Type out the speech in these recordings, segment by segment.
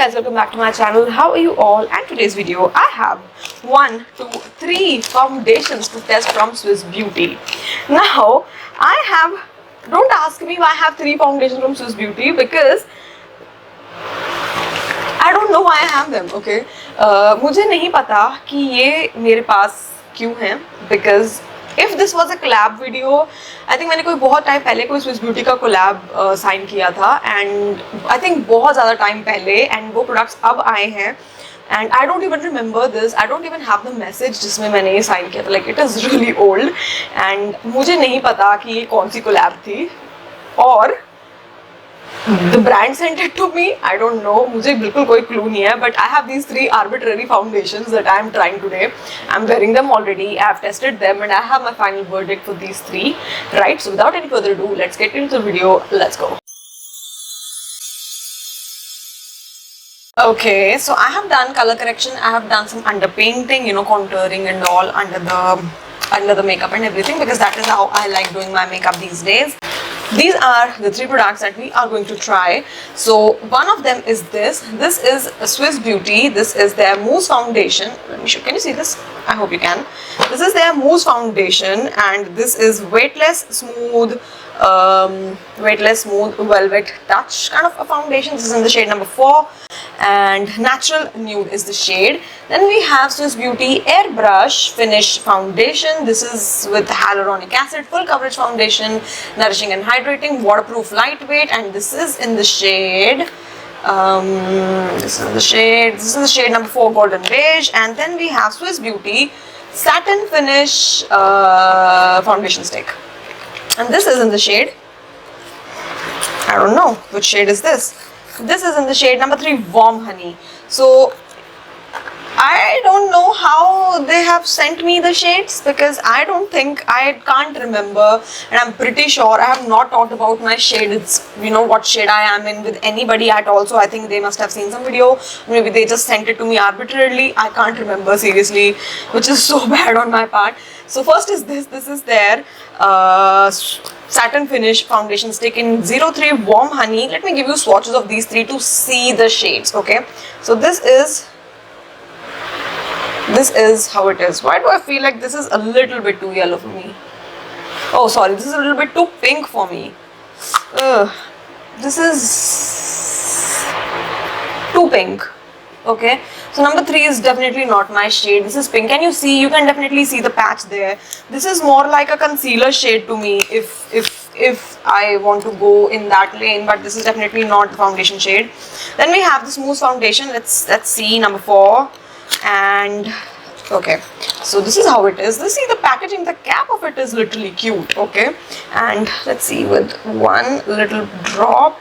guys, welcome back to my channel. How are you all? And today's video I have 1, 2, 3 foundations to test from Swiss Beauty. Now don't ask me why I have 3 foundations from Swiss Beauty, because I don't know why I have them. Okay, मुझे नहीं पता कि ये मेरे पास क्यों हैं, because if this was a collab video, I think मैंने कोई बहुत टाइम पहले कोई Swiss Beauty का collab साइन किया था, and I think बहुत ज़्यादा टाइम पहले, and वो products अब आए हैं, and I don't even remember this. I don't even have the message जिसमें मैंने ये साइन किया था. Like it is really old, and मुझे नहीं पता कि ये कौन सी collab थी, और the brand sent it to me. I don't know. मुझे बिल्कुल कोई clue नहीं है. But I have these 3 arbitrary foundations that I am trying today. I'm wearing them already. I have tested them, and I have my final verdict for these 3. Right. So without any further ado, let's get into the video. Let's go. Okay. So I have done color correction. I have done some underpainting, contouring and all under the makeup and everything, because that is how I like doing my makeup these days. These are the 3 products that we are going to try. So one of them is this. This is Swiss Beauty. This is their Mousse Foundation. Let me show. Can you see this? I hope you can. This is their Mousse Foundation, and this is weightless smooth velvet touch kind of a foundation. This is in the shade number 4, and natural nude is the shade. Then we have Swiss Beauty Airbrush Finish Foundation. This is with hyaluronic acid, full coverage foundation, nourishing and hydrating, waterproof, lightweight, and this is in the shade this is the shade number 4, golden beige. And then we have Swiss Beauty Satin Finish foundation stick, and this is in the shade, I don't know which shade is this. This is in the shade number 3, warm honey. So I don't know how they have sent me the shades, because I can't remember, and I'm pretty sure I have not talked about my shades, what shade I am in, with anybody at all. So I think they must have seen some video, maybe they just sent it to me arbitrarily. I can't remember seriously, which is so bad on my part. So first is this is their satin finish foundation stick in 03 warm honey. Let me give you swatches of these 3 to see the shades. Okay, so this is how it is. Why do I feel like this is a little bit too yellow for me? Oh sorry, this is a little bit too pink for me. This is too pink. Okay, so number 3 is definitely not my shade. This is pink. Can you see? You can definitely see the patch there. This is more like a concealer shade to me, if I want to go in that lane, but this is definitely not the foundation shade. Then we have this Mousse Foundation. Let's see, number 4. And okay, so this is how it is. See the packaging, the cap of it is literally cute. Okay, and let's see, with one little drop.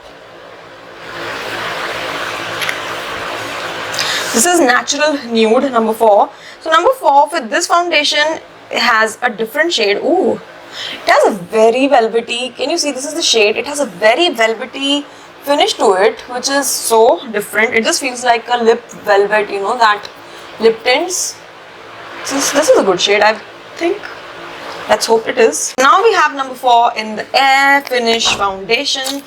This is natural nude, number 4. So number 4 with this foundation, it has a different shade. Ooh, it has a very velvety, can you see, this is the shade, it has a very velvety finish to it, which is so different. It just feels like a lip velvet, that lip tints. This is a good shade, I think. Let's hope it is. Now we have number 4 in the Air Finish Foundation.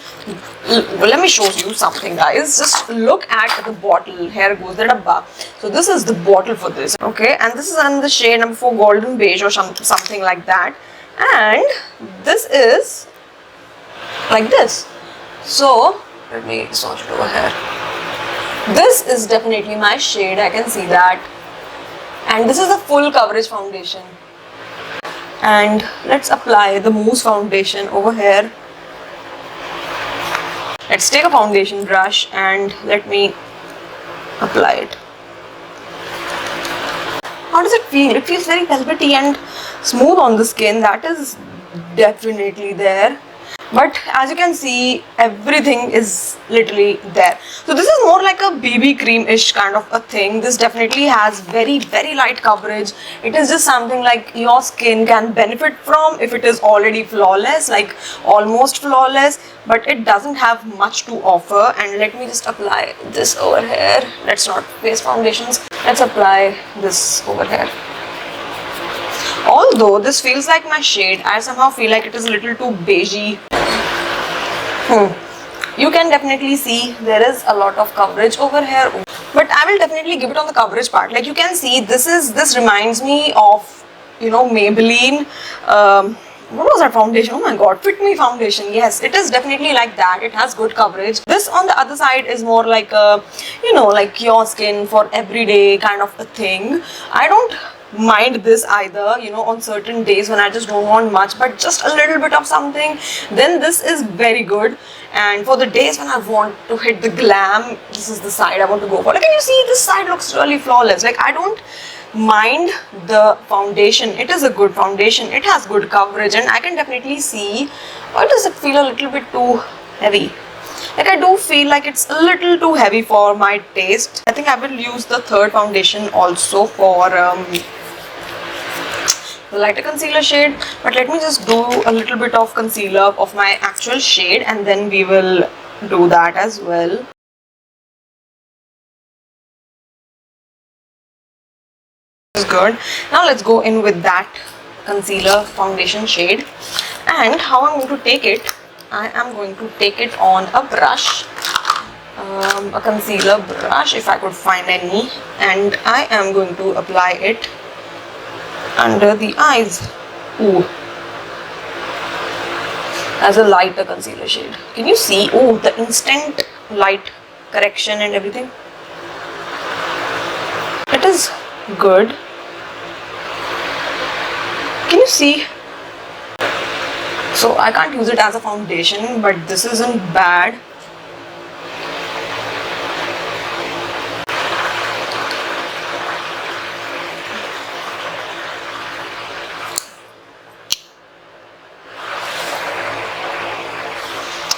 Let me show you something, guys. Just look at the bottle. Here goes the dabba. So this is the bottle for this. Okay, and this is in the shade number 4, golden beige or something like that. And this is like this. So let me swatch it over here. This is definitely my shade, I can see that. And this is a full coverage foundation. And let's apply the Mousse Foundation over here. Let's take a foundation brush and let me apply it. How does it feel? It feels very velvety and smooth on the skin. That is definitely there. But as you can see, everything is literally there. So this is more like a BB cream-ish kind of a thing. This definitely has very, very light coverage. It is just something like your skin can benefit from if it is already flawless, like almost flawless, but it doesn't have much to offer. And let me just apply this over here. Let's not waste foundations. Let's apply this over here. Although this feels like my shade, I somehow feel like it is a little too beigey. You can definitely see there is a lot of coverage over here, but I will definitely give it on the coverage part. Like you can see, this reminds me of, you know, Maybelline. What was that foundation? Oh my god, Fit Me foundation. Yes, it is definitely like that. It has good coverage. This on the other side is more like a, you know, like your skin for everyday kind of a thing. I don't mind this either, you know, on certain days when I just don't want much but just a little bit of something, then this is very good. And for the days when I want to hit the glam, this is the side I want to go for. Like, can you see this side looks really flawless? Like, I don't mind the foundation. It is a good foundation. It has good coverage, and I can definitely see, why does it feel a little bit too heavy? Like, I do feel like it's a little too heavy for my taste. I think I will use the third foundation also for the lighter concealer shade, but let me just do a little bit of concealer of my actual shade and then we will do that as well. This is good. Now let's go in with that concealer foundation shade, and how I'm going to take it, I am going to take it on a brush, a concealer brush if I could find any, and I am going to apply it under the eyes. Ooh, as a lighter concealer shade. Can you see? Oh, the instant light correction and everything. It is good. Can you see? So I can't use it as a foundation, but this isn't bad.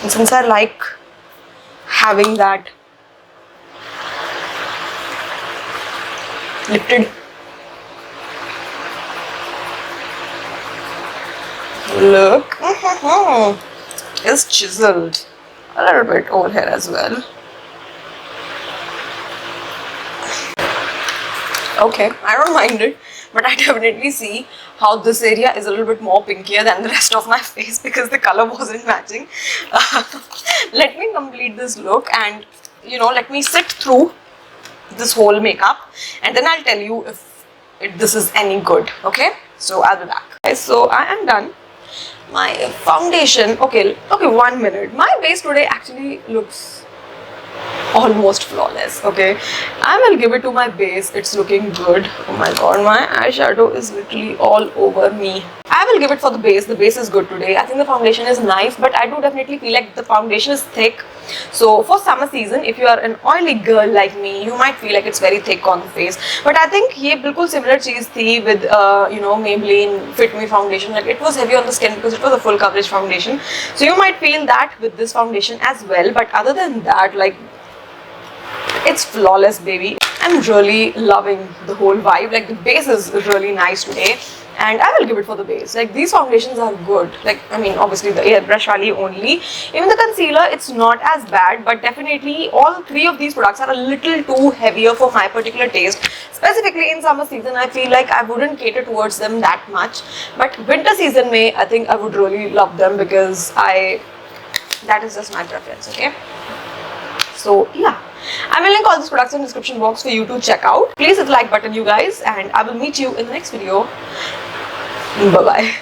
And since I like having that lifted look, is chiseled a little bit over here as well. Okay, I don't mind it, but I definitely see how this area is a little bit more pinkier than the rest of my face because the color wasn't matching. Let me complete this look and, you know, let me sit through this whole makeup and then I'll tell you if this is any good. Okay, so I'll be back. Okay, so I am done. My foundation, okay, 1 minute. My base today actually looks almost flawless. Okay, I will give it to my base. It's looking good. Oh my god, my eyeshadow is literally all over me. I will give it for the base. The base is good today. I think the foundation is nice, but I do definitely feel like the foundation is thick. So for summer season, if you are an oily girl like me, you might feel like it's very thick on the face. But I think ये बिल्कुल similar चीज थी with you know, Maybelline Fit Me foundation. Like, it was heavy on the skin because it was a full coverage foundation. So you might feel that with this foundation as well. But other than that, like, it's flawless, baby. I'm really loving the whole vibe. Like, the base is really nice today, and I will give it for the base. Like, these foundations are good. Like, I mean, obviously the airbrush wali only. Even the concealer, it's not as bad, but definitely all three of these products are a little too heavier for my particular taste. Specifically in summer season, I feel like I wouldn't cater towards them that much. But winter season may, I think I would really love them because that is just my preference. Okay, so yeah, I will link all these products in the description box for you to check out. Please hit the like button, you guys, and I will meet you in the next video. Bye bye.